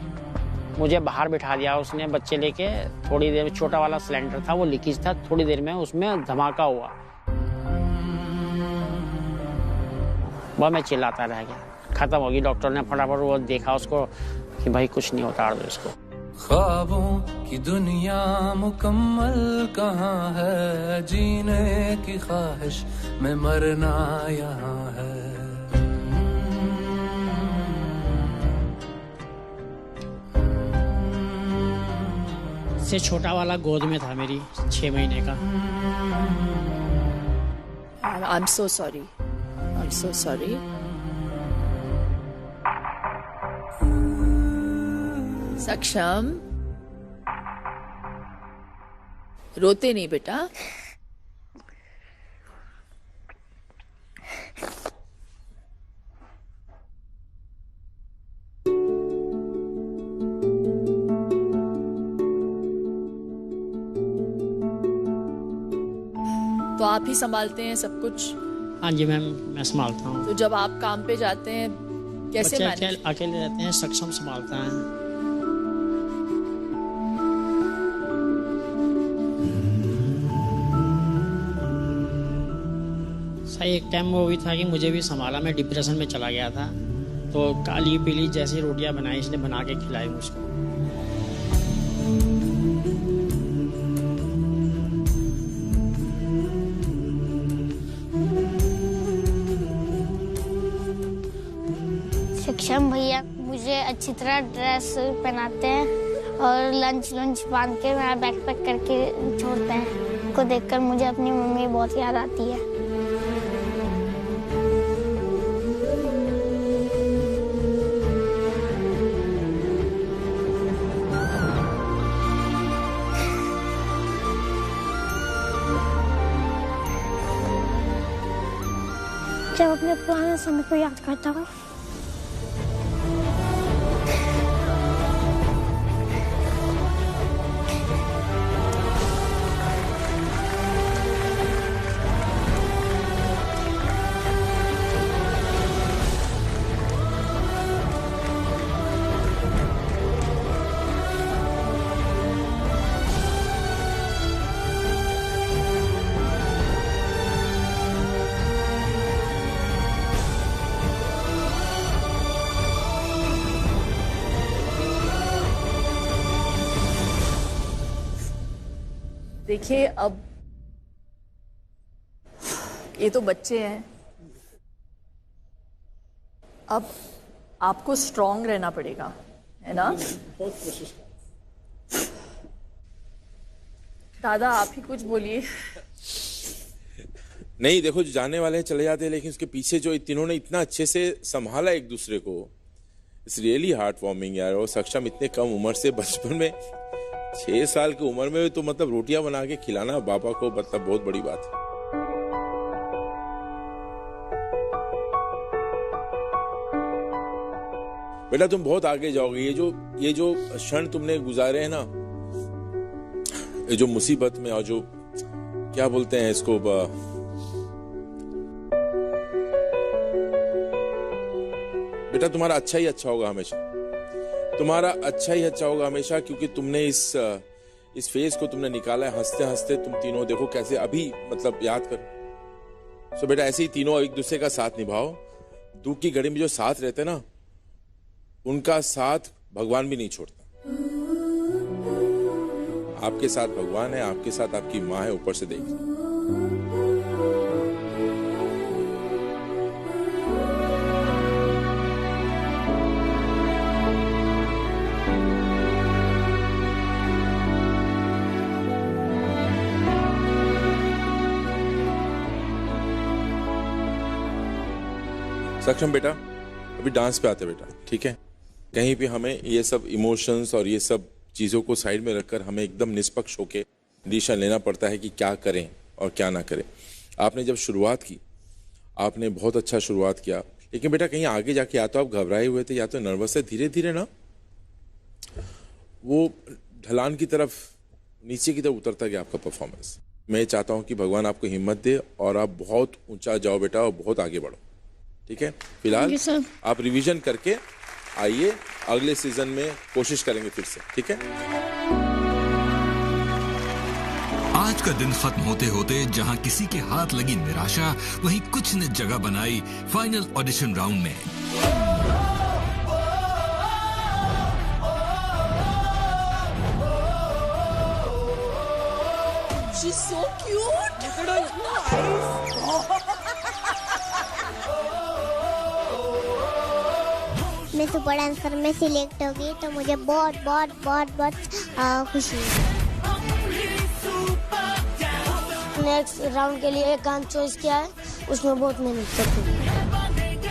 मुझे बाहर बिठा दिया उसने बच्चे लेके। थोड़ी देर में छोटा वाला सिलेंडर था, वो लीकेज था, थोड़ी देर में उसमें धमाका हुआ। वह मैं चिल्लाता रह गया, खत्म होगी। डॉक्टर ने फटाफट वो देखा उसको कि भाई कुछ नहीं होता, दो इसको। ख्वाबों की दुनिया मुकम्मल कहाँ है, जीने की ख्वाहिश में मरना यहाँ है। से छोटा वाला गोद में था मेरी, 6 महीने का। I'm so sorry. I'm so sorry. सक्षम, रोते नहीं बेटा। तो आप ही संभालते हैं सब कुछ? हाँ जी मैम, मैं संभालता हूँ। तो जब आप काम पे जाते हैं कैसे मैनेज? अकेले रहते हैं, सक्षम संभालता है। एक टाइम वो भी था कि मुझे भी संभाला, मैं डिप्रेशन में चला गया था। तो काली पीली जैसी रोटियां बनाई, इसने बना के खिलाई मुझको। सक्षम भैया मुझे अच्छी तरह ड्रेस पहनाते हैं और लंच बांध के मेरा बैग पैक करके छोड़ते हैं। उनको देखकर मुझे अपनी मम्मी बहुत याद आती है। पुराने समय को याद करता हूँ। देखिए, अब ये तो बच्चे हैं, अब आपको स्ट्रांग रहना पड़ेगा, है ना? बहुत कोशिश। दादा आप ही कुछ बोलिए। नहीं, देखो, जो जाने वाले हैं चले जाते हैं, लेकिन उसके पीछे जो तीनों ने इतना अच्छे से संभाला एक दूसरे को, इट्स रियली हार्ट वार्मिंग यार। और सक्षम इतने कम उम्र से, बचपन में 6 साल की उम्र में तो मतलब रोटियां बना के खिलाना पापा को, मतलब बहुत बड़ी बात है। बेटा तुम बहुत आगे जाओगे। ये जो क्षण तुमने गुजारे हैं ना, ये जो मुसीबत में, और जो क्या बोलते हैं इसको, बेटा तुम्हारा अच्छा ही अच्छा होगा हमेशा, तुम्हारा अच्छा ही अच्छा होगा हमेशा, क्योंकि तुमने इस फेज को तुमने निकाला है। हंसते हंसते तुम तीनों देखो कैसे अभी, मतलब याद करो। सो बेटा ऐसे ही तीनों एक दूसरे का साथ निभाओ। दुख की घड़ी में जो साथ रहते ना, उनका साथ भगवान भी नहीं छोड़ता। आपके साथ भगवान है, आपके साथ आपकी माँ है, ऊपर से देखिए। सक्षम बेटा, अभी डांस पे आते बेटा, ठीक है? कहीं भी हमें ये सब इमोशंस और ये सब चीज़ों को साइड में रखकर हमें एकदम निष्पक्ष होकर डिसीजन लेना पड़ता है कि क्या करें और क्या ना करें। आपने जब शुरुआत की, आपने बहुत अच्छा शुरुआत किया, लेकिन बेटा कहीं आगे जाके या तो आप घबराए हुए थे या तो नर्वस है। धीरे धीरे ना वो ढलान की तरफ, नीचे की तरफ उतरता गया आपका परफॉर्मेंस। मैं चाहता हूँ कि भगवान आपको हिम्मत दे और आप बहुत ऊंचा जाओ बेटा, और बहुत आगे बढ़ो, ठीक है? फिलहाल आप रिवीजन करके आइए, अगले सीजन में कोशिश करेंगे फिर से, ठीक है? आज का दिन खत्म होते होते जहां किसी के हाथ लगी निराशा, वहीं कुछ ने जगह बनाई फाइनल ऑडिशन राउंड में। She's so cute. मैं सुपर डांसर में सिलेक्ट हो गई तो मुझे बहुत बहुत बहुत बहुत खुशी है। नेक्स्ट राउंड के लिए एक गाना चॉइस किया है, उसमें बहुत मेहनत करती हूँ।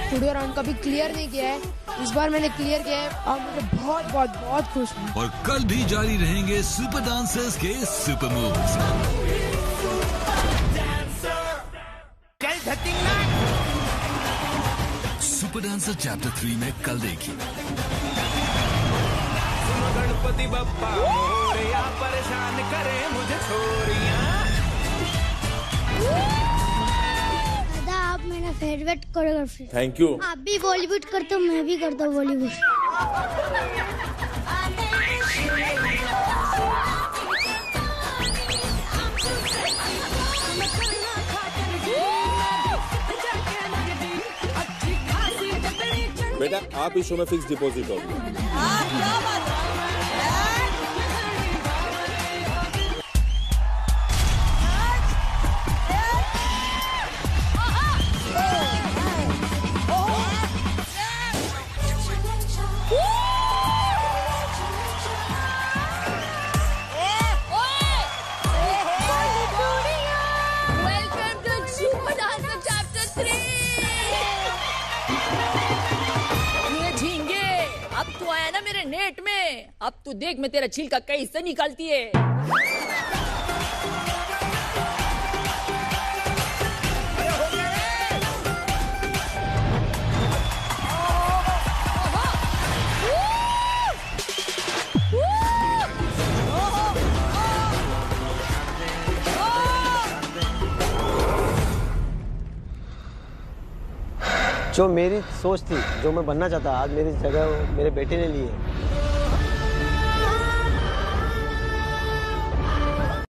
स्टूडियो राउंड कभी क्लियर नहीं किया है, इस बार मैंने क्लियर किया है और मुझे बहुत बहुत बहुत खुश हूँ। और कल भी जारी रहेंगे सुपर डांसर्स के super moves. Super dancer chapter 3 में कल देखिए। गणपति बप्पा मोरया, परेशान करे मुझे छोरियां। दादा आप मेरा फेवरेट कोरियोग्राफर। Thank you. आप भी बॉलीवुड करते हो, मैं भी करता हूँ बॉलीवुड। बेटा आप इस शो में फिक्स डिपॉजिट होगी। Welcome to Super Dancer Chapter 3. ये झींगे, अब तू आया ना मेरे नेट में, अब तू देख मैं तेरा छिलका कैसे निकालती है। जो मेरी सोच थी, जो मैं बनना चाहता, आज मेरी जगह मेरे बेटे ने ली है।